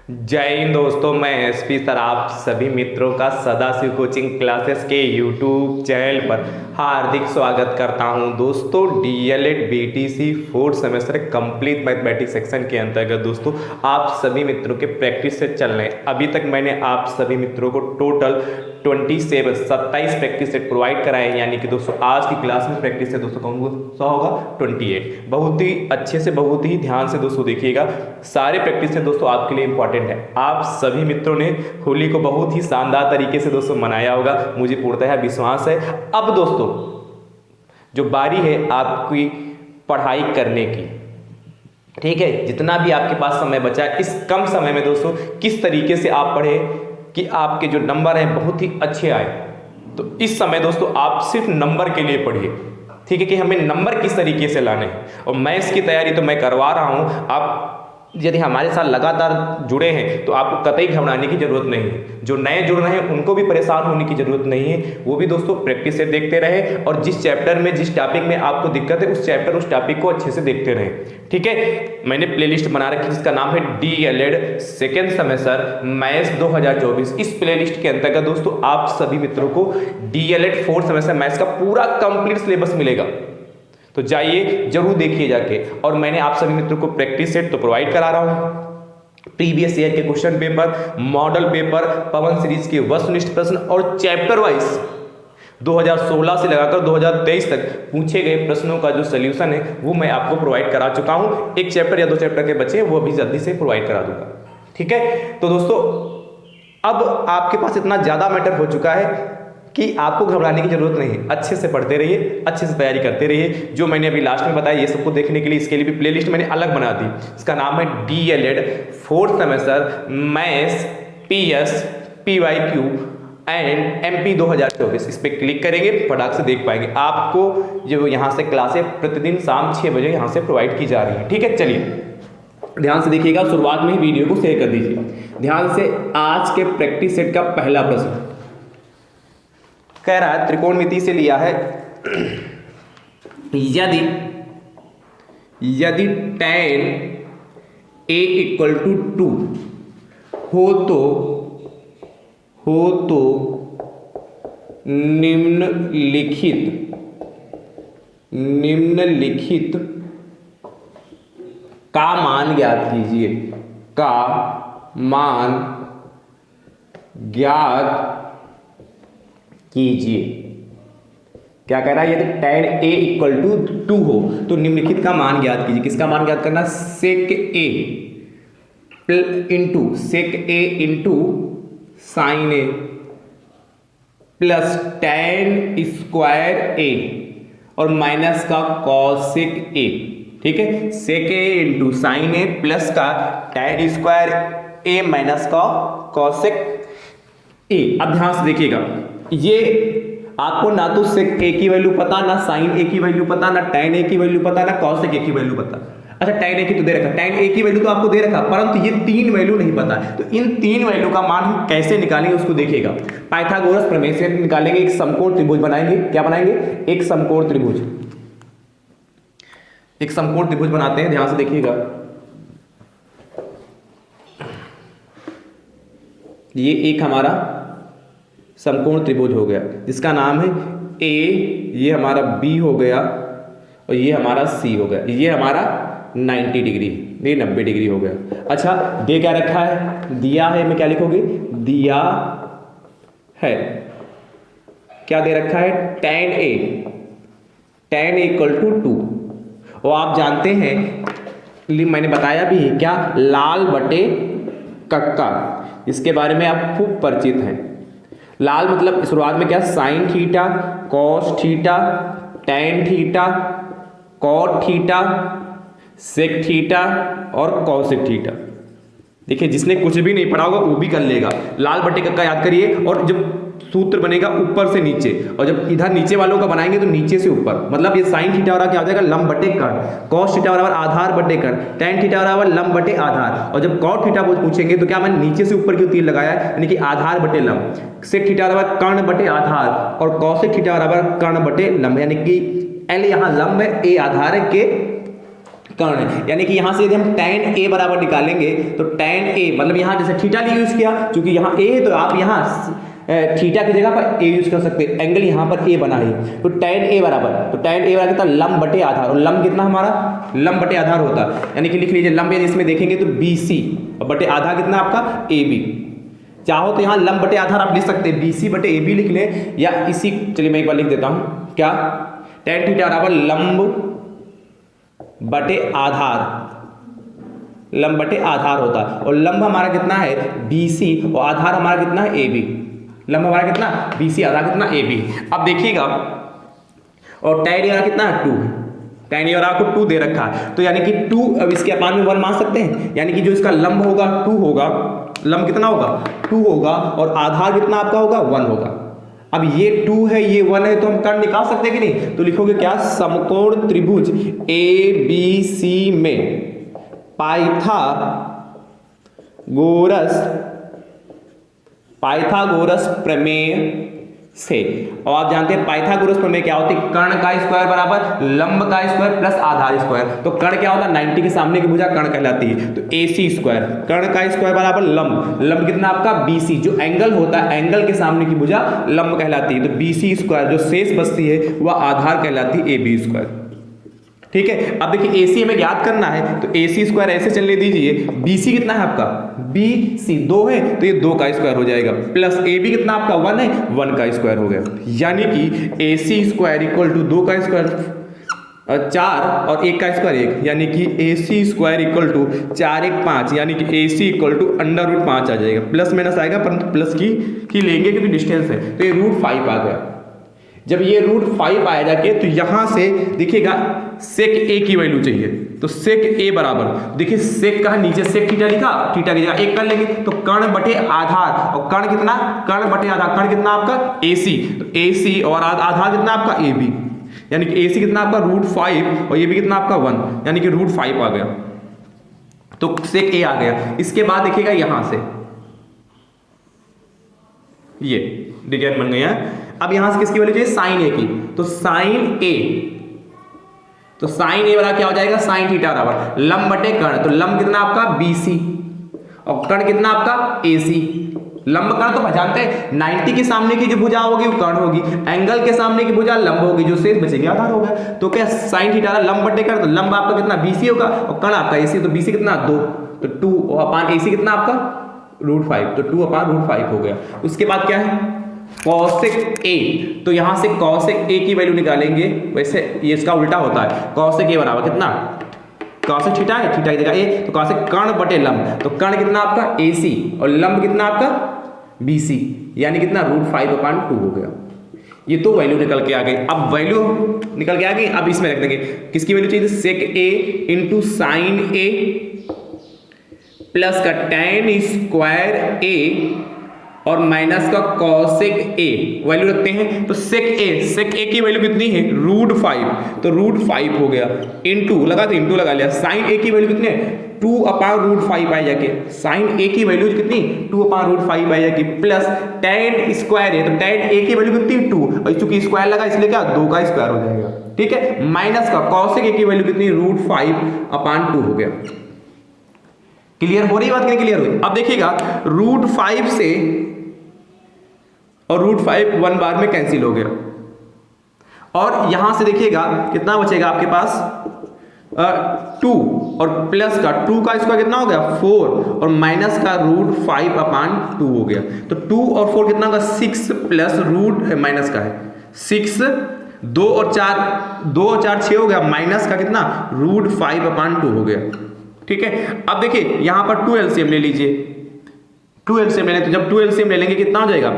जय हिंद दोस्तों, मैं एसपी सर आप सभी मित्रों का सदाशिव कोचिंग क्लासेस के यूट्यूब चैनल पर हार्दिक स्वागत करता हूं। दोस्तों DElEd BTC fourth semester complete mathematics section के अंतर्गत दोस्तों आप सभी मित्रों के प्रैक्टिस से चल रहे हैं। अभी तक मैंने आप सभी मित्रों को टोटल 27 प्रैक्टिस सेट प्रोवाइड कराए हैं, यानी कि दोस्तों आज की क्लास में प्रैक्टिस सेट दोस्तों कौन सा होगा 28। बहुत ही अच्छे से बहुत ही ध्यान से दोस्तों देखिएगा, सारे प्रैक्टिस सेट दोस्तों आपके लिए इंपॉर्टेंट है। आप सभी मित्रों ने होली को बहुत ही शानदार तरीके से दोस्तों मनाया होगा, मुझे पूर्णतः विश्वास है। अब दोस्तों जो बारी है आपकी पढ़ाई करने की, ठीक है, जितना भी आपके पास समय बचा है इस कम समय में दोस्तों किस तरीके से आप पढ़े कि आपके जो नंबर हैं बहुत ही अच्छे आए। तो इस समय दोस्तों आप सिर्फ नंबर के लिए पढ़िए, ठीक है, कि हमें नंबर किस तरीके से लाने हैं। और मैथ्स की तैयारी तो मैं करवा रहा हूं, आप यदि हमारे साथ लगातार जुड़े हैं तो आपको कतई घबराने की जरूरत नहीं है। जो नए जुड़ रहे हैं उनको भी परेशान होने की जरूरत नहीं है, वो भी दोस्तों प्रैक्टिस से देखते रहे और जिस चैप्टर में जिस टॉपिक में आपको दिक्कत है उस टॉपिक को अच्छे से देखते रहे, ठीक है। मैंने प्लेलिस्ट बना रखी जिसका नाम है डीएलएड सेकेंड सेमेस्टर मैथ्स 2024। इस प्लेलिस्ट के अंतर्गत दोस्तों आप सभी मित्रों को डीएलएड फोर्थ सेमेस्टर मैथ्स का पूरा कंप्लीट सिलेबस मिलेगा, तो जाइए जरूर देखिए जाके। और मैंने आप सभी मित्रों को प्रैक्टिस सेट तो प्रोवाइड करा रहा हूं, प्रीवियस ईयर के क्वेश्चन पेपर, मॉडल पेपर, पवन सीरीज के वस्तुनिष्ठ प्रश्न और चैप्टर वाइज 2016 से लगाकर 2023 तक पूछे गए प्रश्नों का जो सोल्यूशन है वो मैं आपको प्रोवाइड करा चुका हूं। एक चैप्टर या दो चैप्टर के बचे वो भी जल्दी से प्रोवाइड करा दूंगा, ठीक है। तो दोस्तों अब आपके पास इतना ज्यादा मैटर हो चुका है कि आपको घबराने की जरूरत नहीं है। अच्छे से पढ़ते रहिए, अच्छे से तैयारी करते रहिए। जो मैंने अभी लास्ट में बताया ये सबको देखने के लिए इसके लिए भी प्लेलिस्ट मैंने अलग बना दी, इसका नाम है DElEd fourth semester maths PS PYQ and MP 2024। इस पर क्लिक करेंगे फटाक से देख पाएंगे। आपको जो यहाँ से क्लासें प्रतिदिन शाम 6 बजे यहाँ से प्रोवाइड की जा रही है, ठीक है। चलिए ध्यान से देखिएगा, शुरुआत में ही वीडियो को शेयर कर दीजिए ध्यान से। आज के प्रैक्टिस सेट का पहला प्रश्न कह रहा है, त्रिकोणमिति से लिया है, यदि tan a इक्वल टू 2 हो तो निम्नलिखित का मान ज्ञात कीजिए, का मान ज्ञात कीजिए। क्या कह रहा है, यदि tan a इक्वल टू 2 हो तो निम्नलिखित का मान ज्ञात कीजिए। किसका मान ज्ञात करना, sec a into sin a plus tan square a और माइनस का cosec a, ठीक है। sec a into sin a plus का tan स्क्वायर a माइनस का cosec a। अब ध्यान से देखिएगा, ये आपको ना तो sec a की वैल्यू पता, ना sin a की वैल्यू पता, ना tan a की वैल्यू पता, ना cosec a की वैल्यू पता। अच्छा tan a की तो दे रखा, tan a की वैल्यू तो आपको दे रखा, परंतु ये तीन वैल्यू नहीं पता। तो इन तीन वैल्यू का मान हम कैसे निकालेंगे उसको देखिएगा। पाइथागोरस प्रमेय से निकालेंगे, एक समकोण त्रिभुज बनाएंगे। क्या बनाएंगे, एक समकोण त्रिभुज। एक समकोण त्रिभुज बनाते हैं, ध्यान से देखिएगा। ये एक हमारा समकोण त्रिभुज हो गया जिसका नाम है A, ये हमारा B हो गया और ये हमारा C हो गया। ये हमारा 90 डिग्री, ये 90 डिग्री हो गया। अच्छा दे क्या रखा है, दिया है, मैं क्या लिखोगे, दिया है, क्या दे रखा है, tan a इक्वल टू 2। और आप जानते हैं, मैंने बताया भी है क्या, लाल बटे कक्का, इसके बारे में आप खूब परिचित हैं। लाल मतलब शुरुआत में क्या, sine theta, cos theta, tan theta, cot theta, sec theta और कॉसेक थीटा। देखिए जिसने कुछ भी नहीं पढ़ा होगा वो भी कर लेगा। लाल बटे कक्का याद करिए, और जब सूत्र बनेगा ऊपर से नीचे, और जब इधर नीचे वालों का बनाएंगे तो नीचे से ऊपर, मतलब ये साइन थीटा वाला क्या हो जाएगा, लंब बटे कर्ण, कॉस थीटा बराबर आधार बटे कर्ण, टैन थीटा बराबर लंब बटे आधार, और जब कॉट थीटा पूछेंगे तो क्या मैंने नीचे से ऊपर क्यों तीर लगाया है, यानी कि आधार बटे लंब। सेक थीटा बराबर कर्ण बटे आधार और कॉसेक थीटा बराबर कर्ण बटे लंब, यानी कि एल यहाँ लंब है, ए आधार है, के कर्ण है। यानी कि यहां से यदि हम tan a बराबर निकालेंगे तो tan a मतलब यहां जैसे थीटा यूज किया, क्योंकि यहां a है तो आप यहां थीटा की जगह पर a यूज कर सकते हैं, एंगल यहां पर a बना है। तो tan a बराबर कितना, लंब बटे आधार, और लंब कितना हमारा लंब बटे आधार होता है, यानी कि लिख लीजिए लंब यदि इसमें देखेंगे तो BC और बटे आधार कितना आपका AB। चाहो तो यहाँ लंब बटे आधार आप लिख सकते हैं, BC बटे AB लिख लें, या इसी चलिए मैं एक बार लिख देता हूं क्या, tan थीटा बराबर लंब बटे आधार, लंब बटे आधार होता है, और लंब हमारा कितना है BC और आधार हमारा कितना है AB, लंब हमारा कितना BC, आधार कितना AB। अब देखिएगा और tan ये कितना है 2, tan ये आपको 2 दे रखा है, तो यानी कि 2 अब इसके अपान में 1 मान सकते हैं, यानी कि जो इसका लंब होगा 2 होगा, लंब कितना होगा 2 होगा, और आधार कितना आपका होगा 1 होगा। अब ये 2 है ये 1 है, तो हम कर्ण निकाल सकते हैं कि नहीं, तो लिखोगे क्या, समकोण त्रिभुज ABC में पाइथागोरस प्रमेय से, और आप जानते हैं पाइथागोरस प्रमेय क्या होती है, कर्ण का स्क्वायर बराबर लंब का स्क्वायर प्लस आधार स्क्वायर। तो कर्ण क्या होता है 90 के सामने की भुजा कर्ण कहलाती है, तो AC स्क्वायर, कर्ण का स्क्वायर बराबर लंब, लंब कितना आपका BC, जो एंगल होता है एंगल के सामने की भुजा लंब कहलाती है, तो BC स्क्वायर, जो शेष बचती है वह आधार कहलाती है AB स्क्वायर। ठीक है, अब देखिए AC हमें ज्ञात करना है, तो AC स्क्वायर ऐसे चलने दीजिए, BC कितना है आपका BC 2 है, तो ये 2 का स्क्वायर हो जाएगा, प्लस AB कितना आपका 1 है, 1 का स्क्वायर हो गया, यानी कि AC स्क्वायर इक्वल टू 2 का स्क्वायर 4 और 1 का स्क्वायर 1, यानी कि AC स्क्वायर इक्वल टू 4 1 5, यानी कि AC इक्वल टू √5 आ जाएगा, प्लस माइनस आएगा परंतु प्लस की लेंगे क्योंकि डिस्टेंस है, तो ये √5 आ गया। जब ये √5 आया जाके, तो यहां से देखिएगा सेक A की वैल्यू चाहिए, तो सेक A बराबर देखिए सेक का नीचे सेक थीटा लिखा, थीटा की जगह 1 कर लेंगे, तो कर्ण बटे आधार, और कर्ण कितना, कर्ण बटे आधार, कर्ण कितना आपका AC, तो AC और आधार कितना आपका AB, यानी कि AC कितना आपका √5 और AB कितना आपका 1, यानी कि √5 आ गया, तो सेक A आ गया। इसके बाद देखिएगा यहां से ये डिजाइन बन गया। अब यहां से किसकी वैल्यू चाहिए, साइन A की, तो साइन A, तो साइन A बराबर क्या हो जाएगा, साइन थीटा बराबर लंब बटे कर्ण, तो लंब कितना आपका BC और कर्ण कितना आपका AC। लंब कर्ण तो जानते हैं 90 के सामने की जो भुजा होगी वो कर्ण होगी, एंगल के सामने की भुजा लंब होगी, जो शेष बचेगी आधार होगा। तो क्या साइन थीटा लंब बटे कर्ण, तो लंब आपका कितना BC होगा और कर्ण आपका AC, तो BC कितना 2, तो 2 अपान AC कितना आपका √5, तो 2 अपान √5 हो गया। उसके बाद क्या है cosec A, तो यहां से cosec A की वैल्यू निकालेंगे, वैसे ये इसका उल्टा होता है, cosec A बराबर कितना, cosec थीटा है, थीटा की जगह A, तो cosec कर्ण बटे लंब, तो कर्ण कितना आपका AC और लंब कितना आपका BC, यानी कितना √5/2 हो गया। ये तो वैल्यू निकल के आ गई। अब वैल्यू निकल के आ गई, अब इसमें रख देंगे किसकी वैल्यू चाहिए, sec A into sine A plus का tan स्क्वायर A और माइनस का cosec A वैल्यू रखते हैं, तो sec A की वैल्यू कितनी है √5, तो √5 हो गया, इंटू लगा तो इंटू लगा लिया, sin A की वैल्यू कितनी है 2/√5 आई जाके, sin A की वैल्यू कितनी 2/√5 आई जाके, प्लस tan स्क्वायर है, तो tan A की वैल्यू कितनी 2, और चूंकि स्क्वायर लगा इसलिए क्या 2 का स्क्वायर हो जाएगा, ठीक है, माइनस का cosec A की वैल्यू कितनी √5/2 हो गया। क्लियर हो रही बात कि क्लियर हुई। अब देखिएगा √5 से और √5 1 बार में कैंसिल हो गया, और यहां से देखिएगा कितना बचेगा आपके पास 2 और प्लस का 2 का स्क्वायर कितना हो गया 4 और माइनस का √5/2 हो गया, तो 2 और 4 कितना होगा 6 प्लस रूट माइनस का है 6, 2 और 4 6 हो गया, माइनस का कितना √5/2 हो गया। ठीक है, अब देखिए यहां पर 2 एलसीएम ले लीजिए, 2 एलसीएम ले लें, तो जब 2 एलसीएम ले लेंगे कितना हो जाएगा,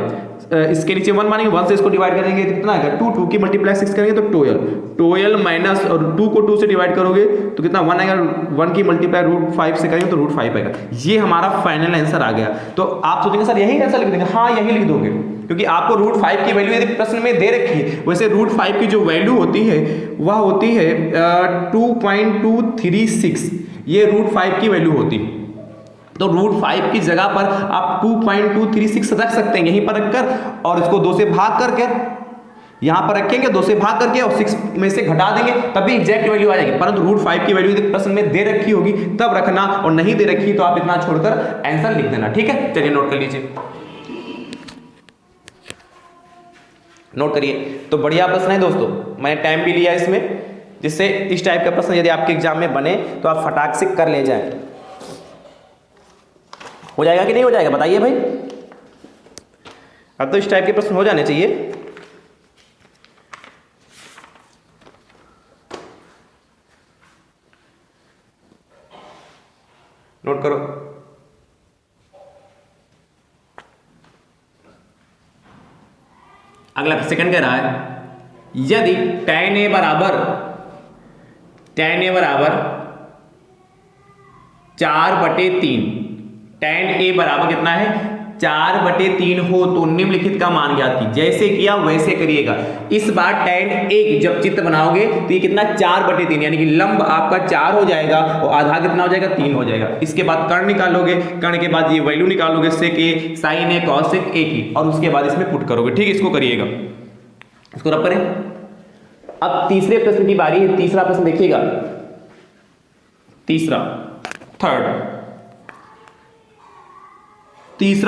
इसके नीचे 1 मानेंगे, 1 से इसको डिवाइड करेंगे तो कितना आएगा 2 की मल्टीप्लाई 6 करेंगे तो 12 माइनस और 2 को 2 से डिवाइड करोगे तो कितना 1 आएगा, 1 की मल्टीप्लाई √5 से करेंगे तो √5 आएगा। ये हमारा फाइनल आंसर आ गया। तो आप सोचेंगे सर यही आंसर लिख देंगे, हाँ यही लिख दोगे, क्योंकि आपको √5 की वैल्यू यदि प्रश्न में दे रखी है, वैसे √5 की जो वैल्यू होती है वह होती है 2.236, ये √5 की वैल्यू होती है। तो √5 की जगह पर आप 2.236 रख सकते हैं, यहीं पर रखकर और इसको 2 से भाग करके यहाँ पर रखेंगे 2 से भाग करके और 6 में से घटा देंगे तभी एग्जैक्ट वैल्यू आ जाएगी, परंतु √5 की वैल्यू यदि प्रश्न में दे रखी होगी तब रखना, और नहीं दे रखी तो आप इतना छोड़कर आंसर लिख देना। ठीक है, चलिए नोट कर लीजिए, नोट करिए। तो बढ़िया प्रश्न है दोस्तों, मैंने टाइम भी लिया इसमें, जिससे इस टाइप का प्रश्न यदि आपके एग्जाम में बने तो आप फटाक से कर ले जाएं। हो जाएगा कि नहीं हो जाएगा बताइए भाई। अब तो इस टाइप के प्रश्न हो जाने चाहिए। नोट करो, अगला सेकंड कह रहा है यदि tan a बराबर 4/3, tan a बराबर कितना है 4/3 हो तो निम्नलिखित का मान ज्ञात कीजिए। जैसे किया वैसे करिएगा। इस बार tan a जब चित्र बनाओगे तो ये कितना 4/3 यानी कि लंब आपका 4 हो जाएगा और आधा कितना हो जाएगा 3 हो जाएगा। इसके बाद कर्ण निकालोगे, कर्ण के बाद ये वैल्यू निकालोगे sec a sin a cos a की, और उसके बाद इसमें पुट करोगे। ठीक, इसको करिएगा, इसको रब करें। अब तीसरे प्रश्न की बारी है। तीसरा प्रश्न देखिएगा, तीसरा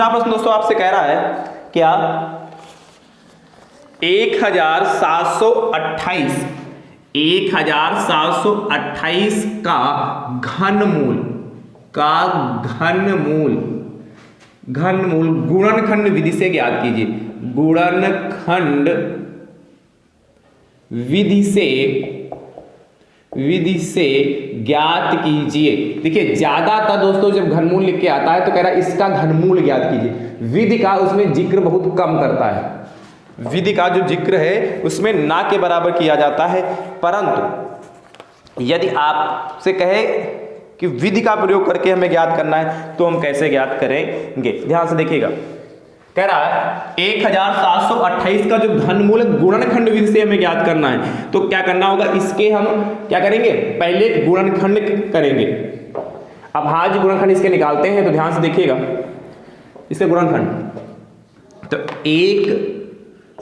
प्रश्न दोस्तों आपसे कह रहा है क्या 1728 का घनमूल गुणनखंड विधि से ज्ञात कीजिए। गुणनखंड विधि से ज्ञात कीजिए। देखिए ज्यादातर दोस्तों जब घनमूल लिख के आता है तो कह रहा है इसका घनमूल ज्ञात कीजिए। विधि का उसमें जिक्र बहुत कम करता है, विधि का जो जिक्र है उसमें ना के बराबर किया जाता है। परंतु यदि आपसे कहे कि विधि का प्रयोग करके हमें ज्ञात करना है तो हम कैसे ज्ञात करेंगे, ध्यान से देखिएगा। कह रहा है 1728 का जो घनमूल गुणनखंड विधि से हमें ज्ञात करना है तो क्या करना होगा, इसके हम क्या करेंगे, पहले गुणनखंड करेंगे। अब आज गुणनखंड इसके निकालते हैं तो ध्यान से देखिएगा। इसके गुणनखंड तो 1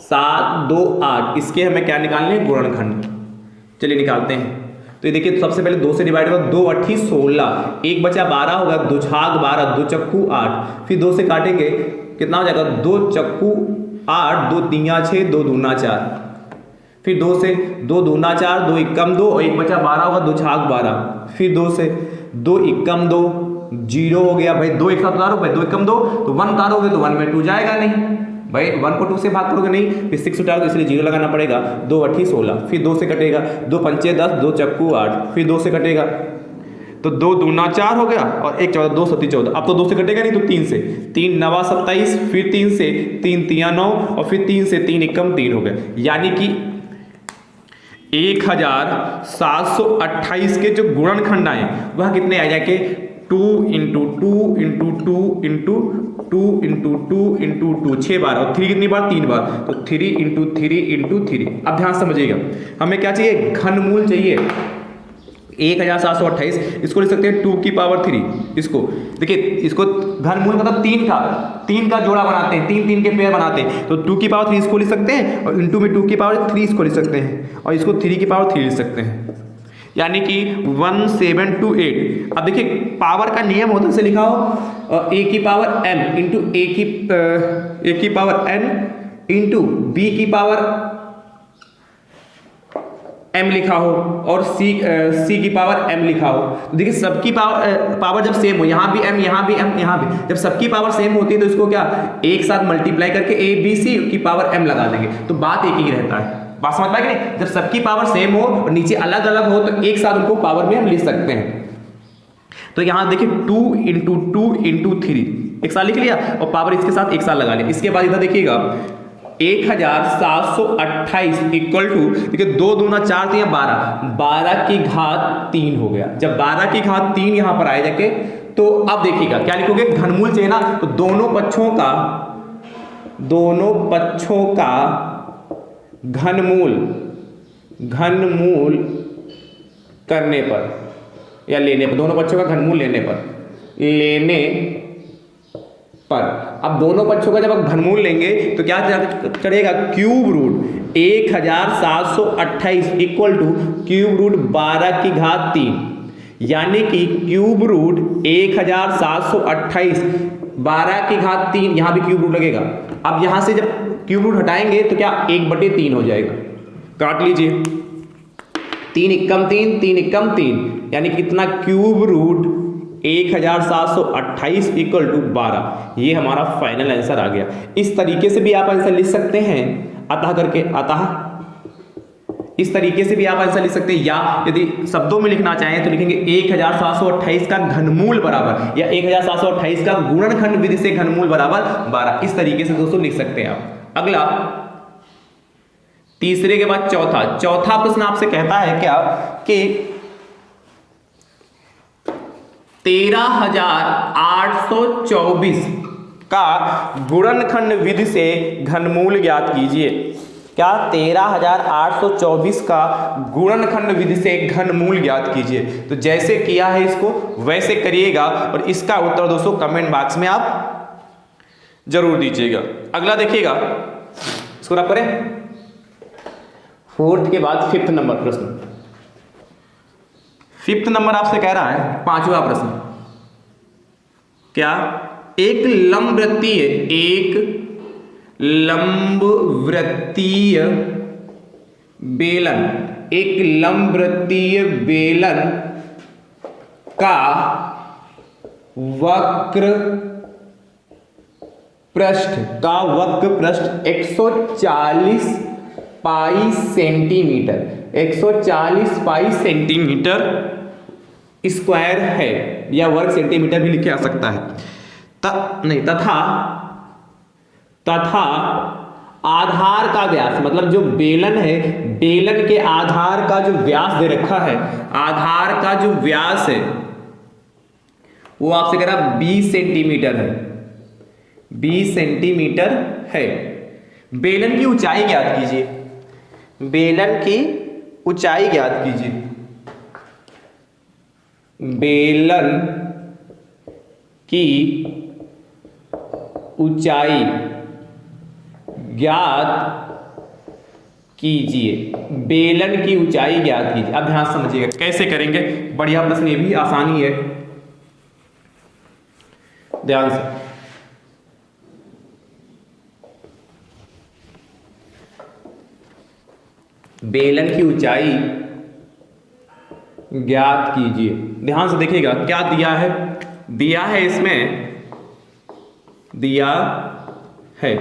7 2 8, इसके हमें क्या निकालने हैं, गुणनखंड। चलिए निकालते हैं। तो ये देखिए सबसे पहले 2 से डिवाइड हुआ, 2 8 16, 1 बचा 12 होगा, 2 छाग 12, 2 चक्कू 8, फिर 2 से काटेंगे कितना हो जाएगा, 2 चक्कू 8, 2 3 6, 2 दूना 4, फिर 2 से 2 दूना 4, 2 इक्कम 2 और 1 बचा 12 होगा, 2 छाग 12, फिर 2 से 2 इक्कम 2 0 हो गया भाई, 2 एक साथ उतारो भाई, 2 इक्कम 2 तो 1 उतारोगे तो 1 में 2 जाएगा नहीं भाई, 1 को 2 से भाग करोगे नहीं, फिर 6 उतारोगे इसलिए 0 लगाना पड़ेगा। 2 8 16, फिर 2 से कटेगा, 2 पंचे 10, 2 चक्कू 8, फिर 2 से कटेगा तो 2 दूना 4 हो गया और 1 14, 2 7 14। अब तो 2 से कटेगा नहीं तो 3 से, 3 9 27, फिर 3 से 3 3 9 और फिर 3 से 3 इक्कम 3 हो गया। यानी कि 1728 के जो गुणनखंड आए वह कितने आ जाएंगे, 2 × 2 × 2 × 2 × 2 × 2 6 बार, और 3 कितनी बार, 3 बार, तो 3 × 3 × 3। अब ध्यान समझिएगा, हमें क्या चाहिए, घनमूल चाहिए 1728। इसको लिख सकते हैं 2 की पावर 3। इसको देखिए, इसको घनमूल मतलब 3 का जोड़ा बनाते हैं, 3 के पेयर बनाते हैं, तो 2 की पावर 3 इसको लिख सकते हैं और इंटू में 2 की पावर 3 इसको लिख सकते हैं और इसको 3 की पावर 3 लिख सकते हैं, यानी कि 1728। अब देखिए पावर का नियम होता है, से लिखा हो a की पावर m इंटू a की पावर n इंटू b की पावर m लिखा हो और c की पावर m लिखा हो। तो देखिए सबकी पावर जब सेम हो, यहाँ भी m, यहाँ भी m, यहाँ भी, जब सबकी पावर सेम होती है तो इसको क्या एक साथ मल्टीप्लाई करके a b c की पावर m लगा देंगे तो बात एक ही रहता है। बात समझ पाए कि नहीं, जब सबकी पावर सेम हो और नीचे अलग अलग हो तो एक साथ उनको पावर में हम लिख सकते हैं। तो यहाँ देखिए 2 × 2 × 3 एक साथ लिख लिया और पावर इसके साथ एक साथ लगा लिया। इसके बाद इधर देखिएगा 1728 इक्वल टू, देखिए 2 दूना 4 3 12 की घात 3 हो गया। जब 12 की घात 3 यहाँ पर आए जाके तो अब देखिएगा क्या लिखोगे, घनमूल चाहिए ना, तो दोनों पक्षों का घनमूल करने पर या लेने पर, दोनों बच्चों का घनमूल लेने पर अब दोनों पक्षों का जब आप घनमूल लेंगे तो क्या चढ़ेगा, cube root 1728 equal to cube root 12 की घात 3, यानी कि क्यूब रूट 1728 12 की घात 3, यहां भी क्यूब रूट लगेगा। अब यहां से जब क्यूब रूट हटाएंगे तो क्या 1/3 हो जाएगा, काट लीजिए, 3 एकम 3, 3 एकम 3, यानी कितना, क्यूब रूट 1728 इक्वल टू 12। ये हमारा फाइनल आंसर आ गया। इस तरीके से भी आप आंसर लिख सकते हैं, अतः करके, अतः इस तरीके से भी आप आंसर लिख सकते हैं, या यदि शब्दों में लिखना चाहें तो लिखेंगे 1728 का घनमूल बराबर, या 1728 का गुणनखंड विधि से घनमूल बराबर 12। इस तरीके से दोस्तों लिख सकते हैं आप। अगला, तीसरे के बाद चौथा प्रश्न आपसे कहता है क्या कि 13,824 का गुणनखंड विधि से घनमूल ज्ञात कीजिए। क्या 13,824 का गुणनखंड विधि से घनमूल ज्ञात कीजिए। तो जैसे किया है इसको वैसे करिएगा, और इसका उत्तर दोस्तों कमेंट बॉक्स में आप जरूर दीजिएगा। अगला देखिएगा, इसको रब करें, फोर्थ के बाद फिफ्थ नंबर प्रश्न। फिफ्थ नंबर आपसे कह रहा है, पांचवा प्रश्न, क्या एक लंबवृत्तीय बेलन का वक्र पृष्ठ 140 पाई सेंटीमीटर, 140 पाई सेंटीमीटर स्क्वायर है, या वर्ग सेंटीमीटर भी लिखे आ सकता है, तथा आधार का व्यास, मतलब जो बेलन है, बेलन के आधार का जो व्यास दे रखा है, आधार का जो व्यास है वो आपसे कह रहा 20 सेंटीमीटर है, 20 सेंटीमीटर है। बेलन की ऊंचाई ज्ञात कीजिए, बेलन की ऊंचाई ज्ञात कीजिए। बेलन की ऊंचाई ज्ञात कीजिए, बेलन की ऊंचाई ज्ञात कीजिए। अब ध्यान समझिएगा कैसे करेंगे, बढ़िया प्रश्न, ये भी आसानी है, ध्यान से। बेलन की ऊंचाई ज्ञात कीजिए, ध्यान से देखिएगा क्या दिया है, दिया है इसमें, दिया है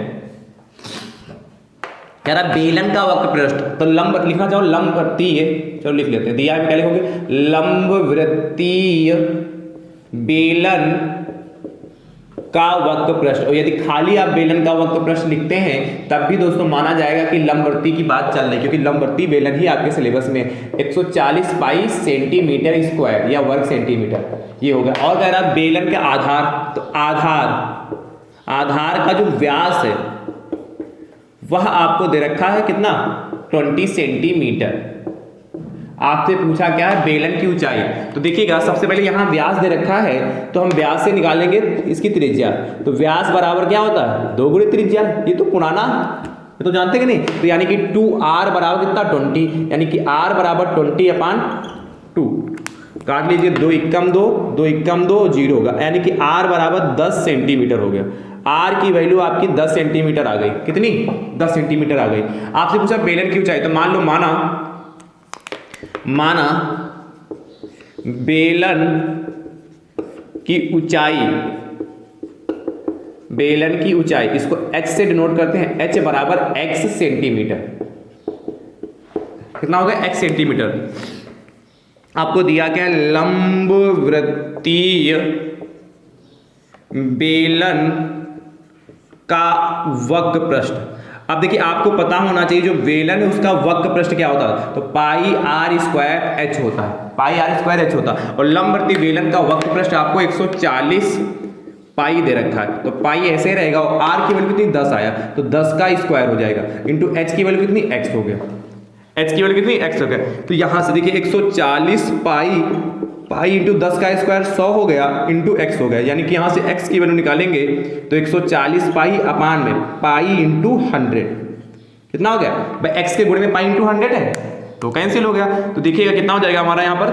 कह रहा बेलन का वक्र पृष्ठ, तो लंब लिखना चाहो, लंबवृत्तीय, चलो लिख लेते हैं, दिया है क्या लिखोगे, लंबवृत्तीय बेलन का वक्र पृष्ठ। और यदि खाली आप बेलन का वक्र पृष्ठ लिखते हैं तब भी दोस्तों माना जाएगा कि लंबवृत्तीय की बात चल रही है, क्योंकि लंबवृत्तीय बेलन ही आपके सिलेबस में 140 पाई सेंटीमीटर स्क्वायर या वर्ग सेंटीमीटर ये हो गया। और कह रहा बेलन के आधार, तो आधार का जो व्यास है वह आपको दे रखा है कितना, 20 सेंटीमीटर। आपसे पूछा क्या है, बेलन की ऊंचाई। तो देखिएगा सबसे पहले यहाँ व्यास दे रखा है, तो हम व्यास से निकालेंगे इसकी त्रिज्या। तो व्यास बराबर क्या होता है, 2 गुणी त्रिज्या, ये तो पुराना, ये तो जानते कि नहीं। तो यानी कि 2r बराबर कितना, 20, यानी कि r बराबर 20/2। काट लीजिए, 2 एकम 2, 2 एकम 2, 0 होगा, यानी कि r बराबर 10 सेंटीमीटर हो गया। r की वैल्यू आपकी 10 सेंटीमीटर आ गई, कितनी, 10 सेंटीमीटर आ गई। आपसे पूछा बेलन की ऊंचाई, तो मान लो माना बेलन की ऊंचाई, बेलन की ऊंचाई, इसको h से डिनोट करते हैं, h बराबर x सेंटीमीटर, कितना हो गया, x सेंटीमीटर। आपको दिया क्या, लंबवृत्तीय बेलन का वक्र पृष्ठ। अब देखिए आपको पता होना चाहिए जो बेलन है उसका वक्र पृष्ठ क्या होता है, तो पाई r स्क्वायर h होता है, पाई r स्क्वायर h होता है। और लंबवृत्तीय बेलन का वक्र पृष्ठ आपको 140 पाई दे रखा है, तो पाई ऐसे ही रहेगा, और r की वैल्यू कितनी, 10 आया, तो 10 का स्क्वायर हो जाएगा, इंटू h की वैल्यू कितनी, x हो गया। एच की वैल्यू कितनी, x हो गया। तो यहां से देखिए 140 पाई इंटू 10 का स्क्वायर 100 हो गया इंटू x हो गया, यानी कि यहां से x की वैल्यू निकालेंगे तो 140 पाई अपान में पाई इंटू 100 कितना हो गया भाई, x के गुणे में पाई इंटू 100 है तो कैंसिल हो गया। तो देखिएगा कितना हो जाएगा हमारा यहाँ पर,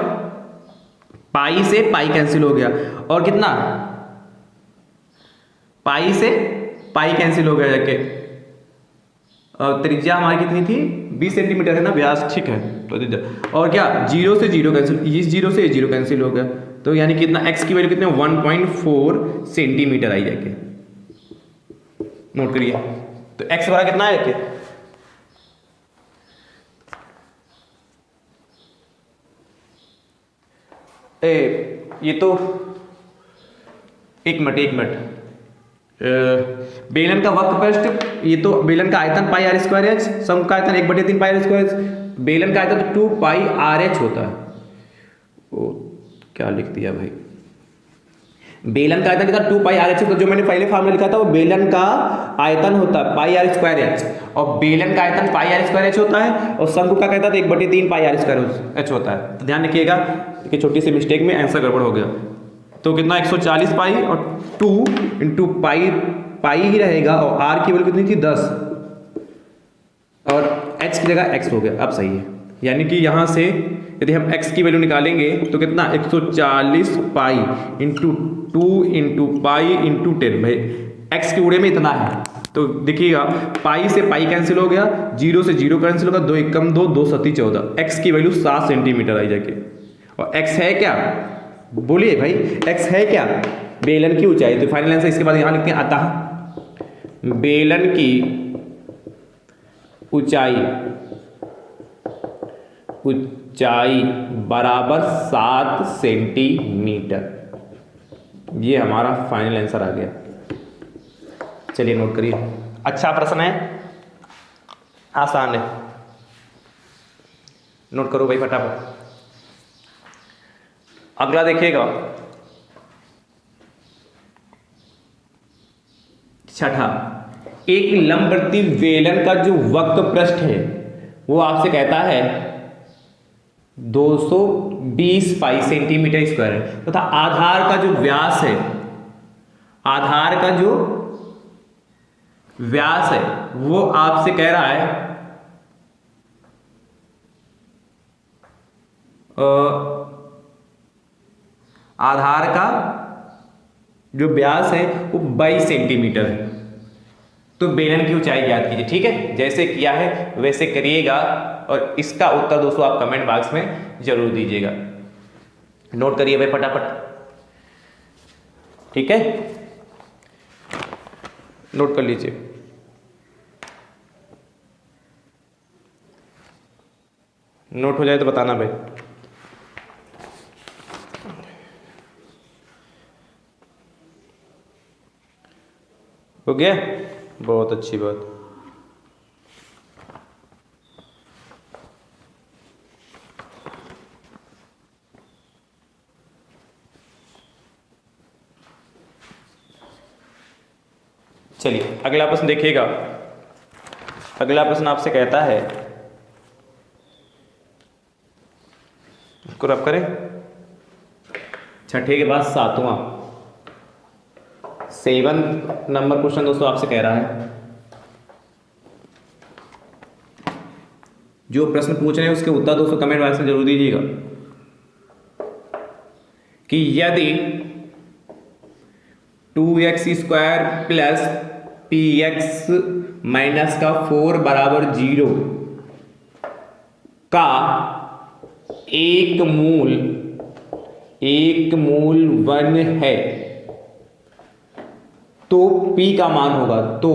पाई से पाई कैंसिल हो गया और कितना, पाई से पाई कैंसिल हो गया जाके, त्रिज्या हमारी कितनी थी 20 सेंटीमीटर है ना व्यास, ठीक है। तो और क्या, जीरो से जीरो कैंसिल, इस जीरो से ये जीरो कैंसिल हो गया, तो यानी कितना x की वैल्यू कितने 1.4 सेंटीमीटर आई जाके, नोट करिए। तो x बड़ा कितना है जाके, ये तो एक मिनट, बेलन का वक्र पृष्ठ, ये तो बेलन का आयतन पाई आर स्क्वायर एच, शंकु का आयतन 1/3 पाई आर स्क्वायर एच, बेलन का आयतन 2 पाई आर एच होता है। ओ क्या लिख दिया भाई, बेलन का आयतन कितना 2 पाई आर एच, तो जो मैंने पहले फार्मूला लिखा था वो बेलन का आयतन होता है पाई आर स्क्वायर एच, और बेलन का आयतन पाई आर स्क्वायर एच होता है, और शंकु का कहता है 1/3 पाई आर स्क्वायर एच होता है। तो ध्यान रखिएगा कि छोटी सी मिस्टेक में आंसर गड़बड़ हो गया। तो कितना 140 पाई और 2 इंटू पाई ही रहेगा, और आर की वैल्यू कितनी थी 10 और h की जगह x हो गया, अब सही है। यानी कि यहाँ से यदि हम x की वैल्यू निकालेंगे तो कितना 140 pi into 2 into pi into 10, भाई x के गुणे में इतना है। तो देखिएगा पाई से पाई कैंसिल हो गया, जीरो से जीरो कैंसिल होगा, 2 एकम 2, 2 सती 14, x की वैल्यू 7 सेंटीमीटर आई जाके। और x है क्या, बोलिए भाई x है क्या, बेलन की ऊंचाई। तो फाइनल आंसर इसके बाद यहां लिखते हैं, अतः बेलन की ऊंचाई बराबर 7 सेंटीमीटर, ये हमारा फाइनल आंसर आ गया। चलिए नोट करिए, अच्छा प्रश्न है, आसान है, नोट करो भाई फटाफट। अगला देखिएगा, छठा, एक लंबवर्ती बेलन का जो वक्र पृष्ठ है वो आपसे कहता है 220 पाई सेंटीमीटर स्क्वायर है, तथा आधार का जो व्यास है, आधार का जो व्यास है वो आपसे कह रहा है आधार का जो व्यास है वो 22 सेंटीमीटर है। तो बेलन की ऊंचाई ज्ञात कीजिए, ठीक है, जैसे किया है वैसे करिएगा, और इसका उत्तर दोस्तों आप कमेंट बॉक्स में जरूर दीजिएगा। नोट करिए भाई फटाफट, ठीक है, नोट कर लीजिए। नोट हो जाए तो बताना भाई। हो गया, बहुत अच्छी बात। चलिए अगला प्रश्न देखिएगा। अगला प्रश्न आपसे कहता है, इसको रब करें, छठे के बाद सातवां 7 नंबर क्वेश्चन दोस्तों आपसे कह रहा है, जो प्रश्न पूछ रहे हैं उसके उत्तर दोस्तों कमेंट बॉक्स में जरूर दीजिएगा। कि यदि 2x² प्लस px माइनस का 4 बराबर 0 का एक मूल 1 है तो p का मान होगा, तो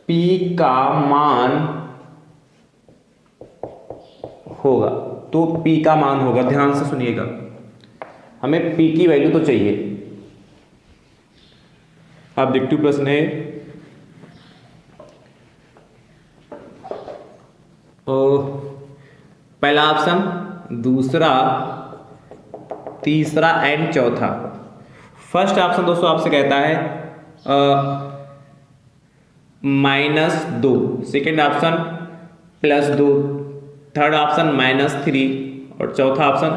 p का मान होगा, तो p का मान होगा। ध्यान से सुनिएगा, हमें p की वैल्यू तो चाहिए। ऑब्जेक्टिव प्रश्न है, पहला ऑप्शन, दूसरा, तीसरा एंड चौथा। फर्स्ट ऑप्शन दोस्तों आपसे कहता है -2, सेकेंड ऑप्शन +2, थर्ड ऑप्शन -3 और चौथा ऑप्शन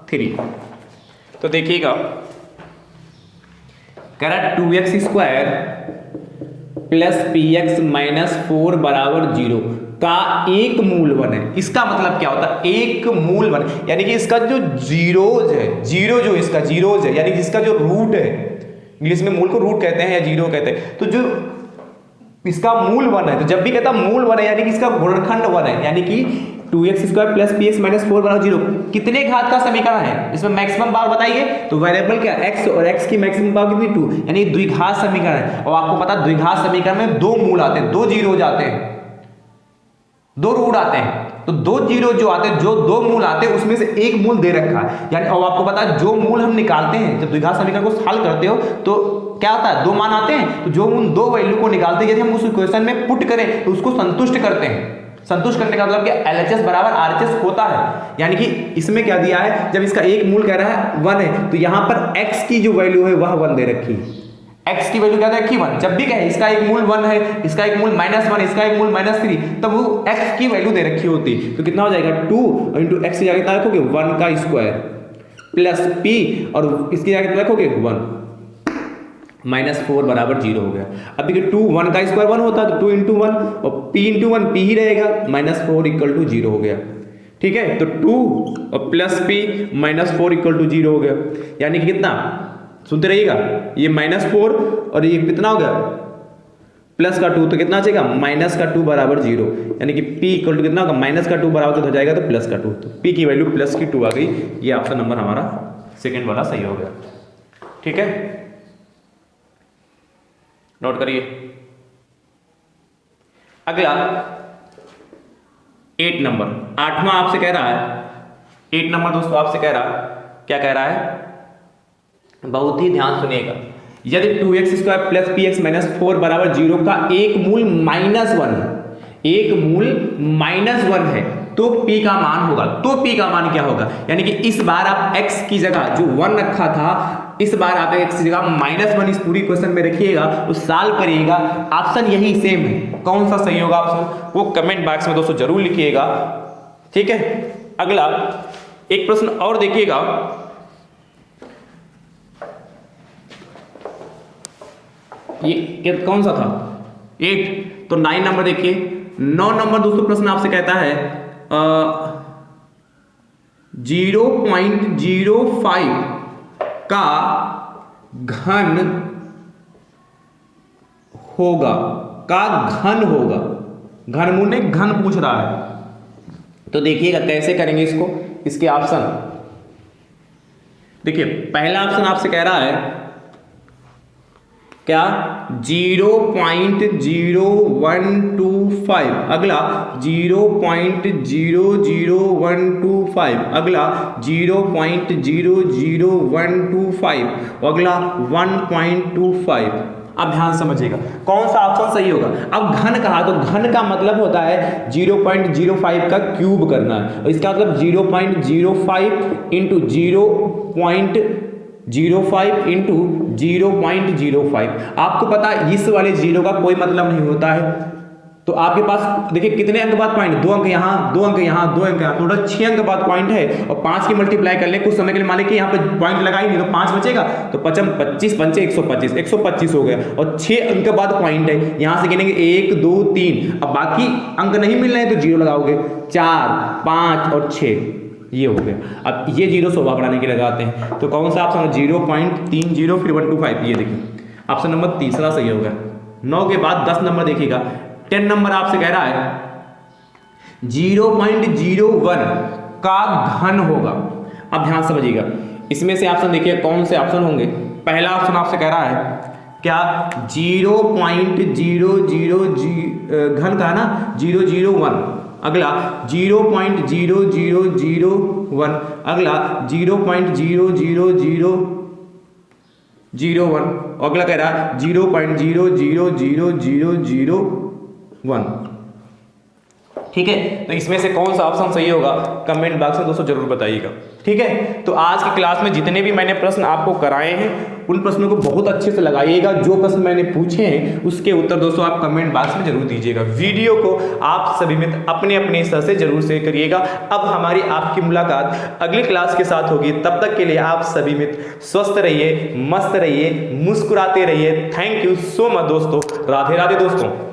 3। तो देखिएगा कह रहा 2x² प्लस px माइनस 4 बराबर 0 का एक मूल 1 है। इसका मतलब क्या होता है, एक मूल 1, यानी कि इसका जो जीरोज है, जीरो जो इसका जीरोज है, यानी कि इसका जो रूट है, इंग्लिश में मूल को रूट कहते हैं या जीरो कहते हैं, तो जो इसका मूल 1 है, तो जब भी कहता मूल 1 है यानी कि इसका गुणनखंड 1 है, यानी कि 2x² प्लस px माइनस 4 बराबर 0 कितने घात का समीकरण है, इसमें मैक्सिमम पावर बताइए। तो वेरिएबल क्या x और x की मैक्सिमम पावर कितनी 2, यानी द्विघात समीकरण है। और आपको पता है द्विघात समीकरण में दो मूल आते हैं, दो जीरो जाते हैं, दो रूट आते हैं, तो दो जीरो जो आते हैं, जो दो मूल आते हैं उसमें से एक मूल दे रखा है, यानी और आपको पता है जो मूल हम निकालते हैं जब द्विघात समीकरण को हल करते हो तो क्या होता है, दो मान आते हैं, तो जो उन दो वैल्यू को निकालते हैं यदि हम उस इक्वेशन में पुट करें तो उसको संतुष्ट करते हैं। संतुष्ट करने का मतलब कि LHS बराबर RHS होता है, यानी कि इसमें क्या दिया है, जब इसका एक मूल कह रहा है 1 है तो यहां पर x की जो वैल्यू है वह 1 दे रखी है, x की वैल्यू क्या रखी 1। जब भी कहे इसका एक मूल 1 है, इसका एक मूल -1, इसका एक मूल -3, तब वो x की वैल्यू दे रखी होती, तो कितना हो जाएगा 2 इंटू एक्स की जगह कितना रखोगे 1 का स्क्वायर प्लस p और इसकी जगह कितना रखोगे 1 -4 बराबर 0 हो गया। अब देखिए 2 1 का स्क्वायर 1 होता है तो 2 इंटू 1 और p इंटू 1 p ही रहेगा, -4 इक्वल टू 0 हो गया। ठीक है, तो 2 और प्लस p -4 इक्वल टू 0 हो गया, यानी कि कितना, सुनते रहिएगा, ये -4 और ये कितना हो गया प्लस का 2, तो कितना आ जाएगा -2 बराबर 0, यानी कि p इक्वल टू कितना होगा -2 बराबर तो हो जाएगा तो प्लस का 2, तो p की वैल्यू +2 आ गई। ये ऑप्शन नंबर हमारा सेकेंड वाला सही हो गया। ठीक है, नोट करिए। अगला 8 नंबर, 8वां आपसे कह रहा है, 8 नंबर दोस्तों आपसे कह रहा, क्या कह रहा है, बहुत ही ध्यान सुनिएगा। यदि 2x² प्लस px माइनस 4 बराबर 0 का एक मूल -1 है, एक मूल -1 है तो p का मान होगा, तो p का मान क्या होगा, यानी कि इस बार आप x की जगह जो 1 रखा था, इस बार आप x की जगह -1 इस पूरी क्वेश्चन में रखिएगा, तो सॉल्व करिएगा, ऑप्शन यही सेम है। कौन सा सही होगा ऑप्शन, वो कमेंट बॉक्स में दोस्तों जरूर लिखिएगा। ठीक है, अगला एक प्रश्न और देखिएगा, ये कौन सा था 8, तो 9 नंबर देखिए। 9 नंबर दोस्तों प्रश्न आपसे कहता है 0.05 का घन होगा, का घन होगा, घनमूल ने घन पूछ रहा है, तो देखिएगा कैसे करेंगे इसको। इसके ऑप्शन देखिए, पहला ऑप्शन आपसे कह रहा है क्या 0.0125, अगला 0.00125, अगला 0.00125, अगला 1.25। अब ध्यान समझिएगा कौन सा ऑप्शन सही होगा। अब घन कहा तो घन का मतलब होता है 0.05 का क्यूब करना है, इसका मतलब 0.05 इंटू 0.05 इंटू 0.05। आपको पता है इस वाले जीरो का कोई मतलब नहीं होता है, तो आपके पास देखिए कितने अंक बाद पॉइंट, 2 अंक यहाँ, 2 अंक यहाँ, 2 अंक यहाँ, टोटल 6 अंक बाद पॉइंट है, और 5 की मल्टीप्लाई कर ले कुछ समय के लिए, मान लें कि यहाँ पे पॉइंट लगा ही नहीं तो 5 बचेगा, तो 25 पंचे 125, 125 हो गया, और 6 अंक बाद पॉइंट है, यहाँ से गिनेंगे 1 2 3, अब बाकी अंक नहीं मिल रहे हैं तो जीरो लगाओगे, 4 5 और 6, ये हो गया। अब ये जीरो शोभा बढ़ाने के लगाते हैं, तो कौन सा ऑप्शन 0.30 फिर 125, ये देखिए ऑप्शन नंबर तीसरा सही हो गया। 9 के बाद 10 नंबर देखिएगा, 10 नंबर आपसे कह रहा है 0.01 का घन होगा। अब ध्यान समझिएगा, इसमें से ऑप्शन देखिए कौन से ऑप्शन होंगे। पहला ऑप्शन आपसे कह रहा है क्या 0.000 घन का है ना 001, अगला 0.0001, अगला 0.00001, अगला कह रहा है 0.00001। ठीक है, तो इसमें से कौन सा ऑप्शन सही होगा कमेंट बॉक्स में दोस्तों जरूर बताइएगा। ठीक है, तो आज की क्लास में जितने भी मैंने प्रश्न आपको कराए हैं उन प्रश्नों को बहुत अच्छे से लगाइएगा। जो प्रश्न मैंने पूछे हैं उसके उत्तर दोस्तों आप कमेंट बॉक्स में जरूर दीजिएगा। वीडियो को आप सभी मित्र अपने अपने स्तर से जरूर शेयर करिएगा। अब हमारी आपकी मुलाकात अगली क्लास के साथ होगी, तब तक के लिए आप सभी मित्र स्वस्थ रहिए, मस्त रहिए, मुस्कुराते रहिए। थैंक यू सो मच दोस्तों। राधे राधे दोस्तों।